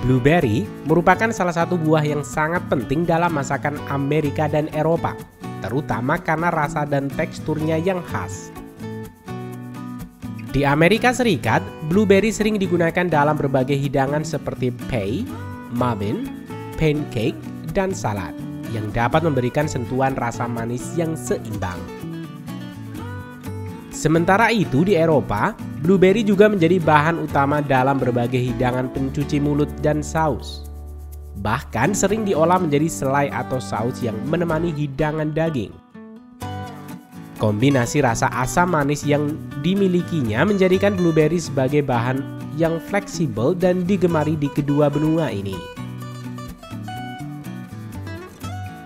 Blueberry merupakan salah satu buah yang sangat penting dalam masakan Amerika dan Eropa, terutama karena rasa dan teksturnya yang khas. Di Amerika Serikat, blueberry sering digunakan dalam berbagai hidangan seperti pie, muffin, pancake, dan salad yang dapat memberikan sentuhan rasa manis yang seimbang. Sementara itu di Eropa, blueberry juga menjadi bahan utama dalam berbagai hidangan pencuci mulut dan saus. Bahkan sering diolah menjadi selai atau saus yang menemani hidangan daging. Kombinasi rasa asam manis yang dimilikinya menjadikan blueberry sebagai bahan yang fleksibel dan digemari di kedua benua ini.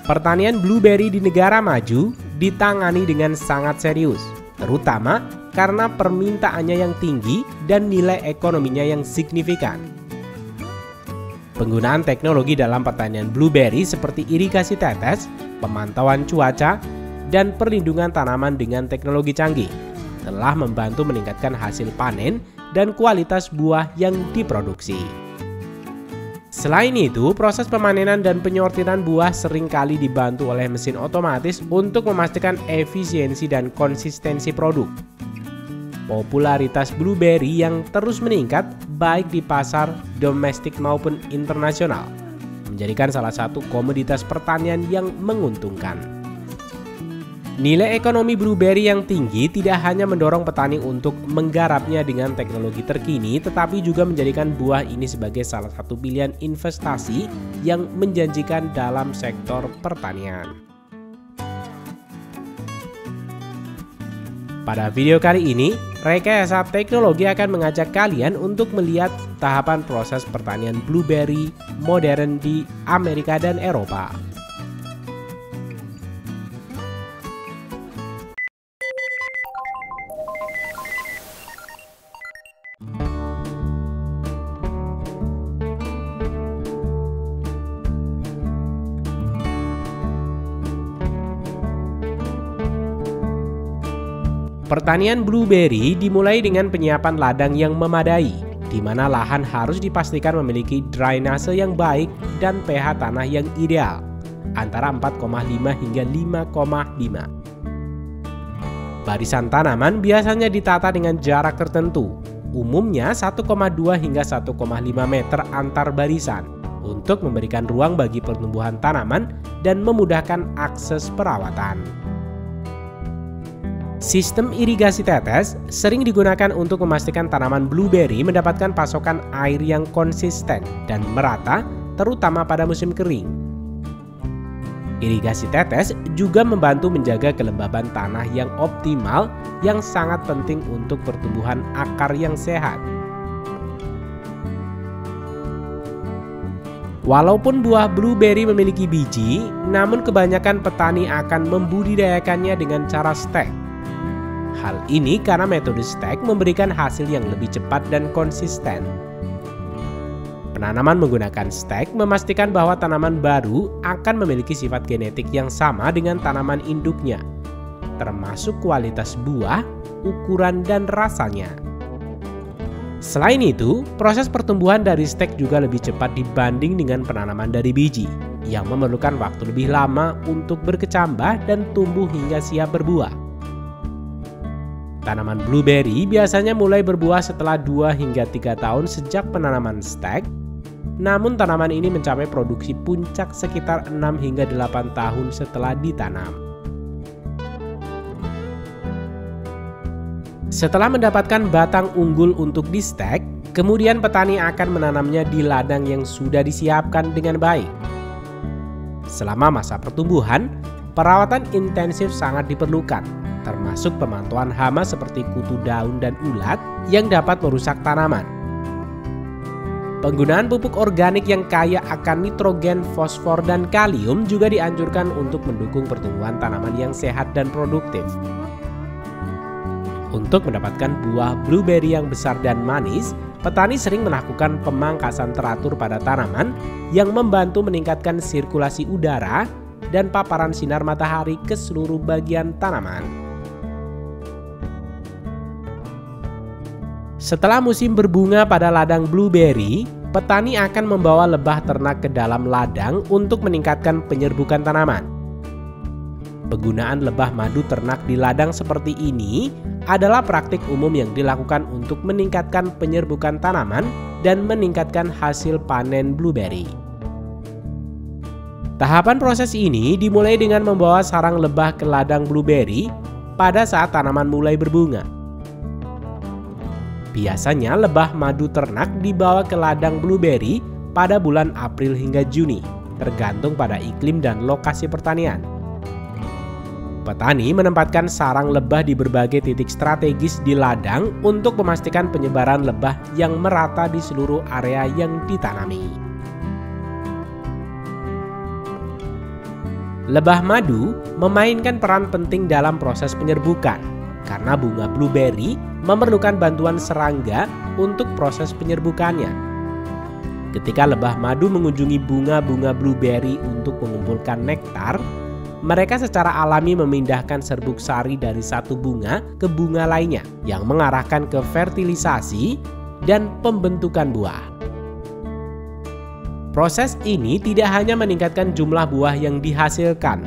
Pertanian blueberry di negara maju ditangani dengan sangat serius, terutama karena permintaannya yang tinggi dan nilai ekonominya yang signifikan. Penggunaan teknologi dalam pertanian blueberry seperti irigasi tetes, pemantauan cuaca, dan perlindungan tanaman dengan teknologi canggih telah membantu meningkatkan hasil panen dan kualitas buah yang diproduksi. Selain itu, proses pemanenan dan penyortiran buah seringkali dibantu oleh mesin otomatis untuk memastikan efisiensi dan konsistensi produk. Popularitas blueberry yang terus meningkat baik di pasar domestik maupun internasional menjadikan salah satu komoditas pertanian yang menguntungkan. Nilai ekonomi blueberry yang tinggi tidak hanya mendorong petani untuk menggarapnya dengan teknologi terkini, tetapi juga menjadikan buah ini sebagai salah satu pilihan investasi yang menjanjikan dalam sektor pertanian. Pada video kali ini, Rekayasa Teknologi akan mengajak kalian untuk melihat tahapan proses pertanian blueberry modern di Amerika dan Eropa. Pertanian blueberry dimulai dengan penyiapan ladang yang memadai, di mana lahan harus dipastikan memiliki drainase yang baik dan pH tanah yang ideal, antara 4,5 hingga 5,5. Barisan tanaman biasanya ditata dengan jarak tertentu, umumnya 1,2 hingga 1,5 meter antar barisan, untuk memberikan ruang bagi pertumbuhan tanaman dan memudahkan akses perawatan. Sistem irigasi tetes sering digunakan untuk memastikan tanaman blueberry mendapatkan pasokan air yang konsisten dan merata, terutama pada musim kering. Irigasi tetes juga membantu menjaga kelembaban tanah yang optimal, yang sangat penting untuk pertumbuhan akar yang sehat. Walaupun buah blueberry memiliki biji, namun kebanyakan petani akan membudidayakannya dengan cara stek. Hal ini karena metode stek memberikan hasil yang lebih cepat dan konsisten. Penanaman menggunakan stek memastikan bahwa tanaman baru akan memiliki sifat genetik yang sama dengan tanaman induknya, termasuk kualitas buah, ukuran, dan rasanya. Selain itu, proses pertumbuhan dari stek juga lebih cepat dibanding dengan penanaman dari biji, yang memerlukan waktu lebih lama untuk berkecambah dan tumbuh hingga siap berbuah. Tanaman blueberry biasanya mulai berbuah setelah 2 hingga 3 tahun sejak penanaman stek, namun tanaman ini mencapai produksi puncak sekitar 6 hingga 8 tahun setelah ditanam. Setelah mendapatkan batang unggul untuk di stek, kemudian petani akan menanamnya di ladang yang sudah disiapkan dengan baik. Selama masa pertumbuhan, perawatan intensif sangat diperlukan, termasuk pemantauan hama seperti kutu daun dan ulat yang dapat merusak tanaman. Penggunaan pupuk organik yang kaya akan nitrogen, fosfor, dan kalium juga dianjurkan untuk mendukung pertumbuhan tanaman yang sehat dan produktif. Untuk mendapatkan buah blueberry yang besar dan manis, petani sering melakukan pemangkasan teratur pada tanaman yang membantu meningkatkan sirkulasi udara dan paparan sinar matahari ke seluruh bagian tanaman. Setelah musim berbunga pada ladang blueberry, petani akan membawa lebah ternak ke dalam ladang untuk meningkatkan penyerbukan tanaman. Penggunaan lebah madu ternak di ladang seperti ini adalah praktik umum yang dilakukan untuk meningkatkan penyerbukan tanaman dan meningkatkan hasil panen blueberry. Tahapan proses ini dimulai dengan membawa sarang lebah ke ladang blueberry pada saat tanaman mulai berbunga. Biasanya lebah madu ternak dibawa ke ladang blueberry pada bulan April hingga Juni, tergantung pada iklim dan lokasi pertanian. Petani menempatkan sarang lebah di berbagai titik strategis di ladang untuk memastikan penyebaran lebah yang merata di seluruh area yang ditanami. Lebah madu memainkan peran penting dalam proses penyerbukan karena bunga blueberry memerlukan bantuan serangga untuk proses penyerbukannya. Ketika lebah madu mengunjungi bunga-bunga blueberry untuk mengumpulkan nektar, mereka secara alami memindahkan serbuk sari dari satu bunga ke bunga lainnya yang mengarahkan ke fertilisasi dan pembentukan buah. Proses ini tidak hanya meningkatkan jumlah buah yang dihasilkan,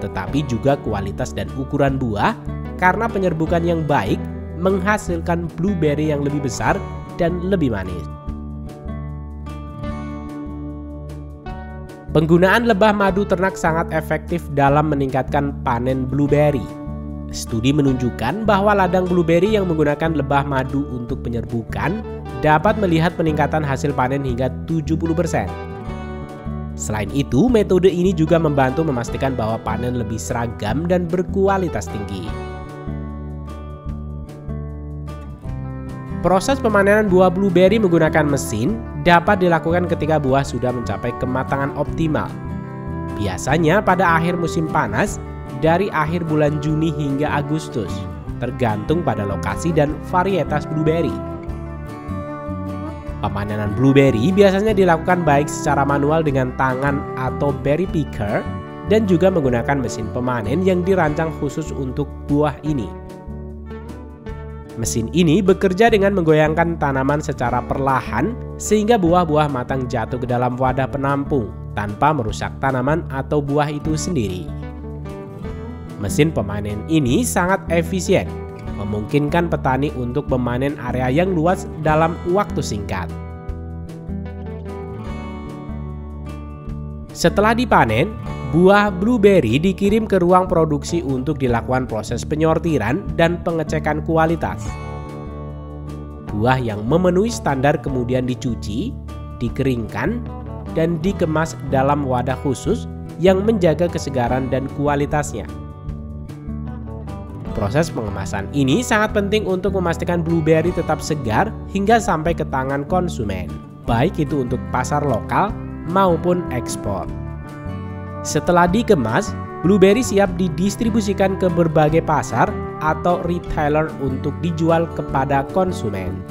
tetapi juga kualitas dan ukuran buah karena penyerbukan yang baik menghasilkan blueberry yang lebih besar dan lebih manis. Penggunaan lebah madu ternak sangat efektif dalam meningkatkan panen blueberry. Studi menunjukkan bahwa ladang blueberry yang menggunakan lebah madu untuk penyerbukan dapat melihat peningkatan hasil panen hingga 70%. Selain itu, metode ini juga membantu memastikan bahwa panen lebih seragam dan berkualitas tinggi. Proses pemanenan buah blueberry menggunakan mesin dapat dilakukan ketika buah sudah mencapai kematangan optimal. Biasanya pada akhir musim panas, dari akhir bulan Juni hingga Agustus, tergantung pada lokasi dan varietas blueberry. Pemanenan blueberry biasanya dilakukan baik secara manual dengan tangan atau berry picker dan juga menggunakan mesin pemanen yang dirancang khusus untuk buah ini. Mesin ini bekerja dengan menggoyangkan tanaman secara perlahan sehingga buah-buah matang jatuh ke dalam wadah penampung tanpa merusak tanaman atau buah itu sendiri. Mesin pemanen ini sangat efisien, memungkinkan petani untuk memanen area yang luas dalam waktu singkat. Setelah dipanen, buah blueberry dikirim ke ruang produksi untuk dilakukan proses penyortiran dan pengecekan kualitas. Buah yang memenuhi standar kemudian dicuci, dikeringkan, dan dikemas dalam wadah khusus yang menjaga kesegaran dan kualitasnya. Proses pengemasan ini sangat penting untuk memastikan blueberry tetap segar hingga sampai ke tangan konsumen, baik itu untuk pasar lokal maupun ekspor. Setelah dikemas, blueberry siap didistribusikan ke berbagai pasar atau retailer untuk dijual kepada konsumen.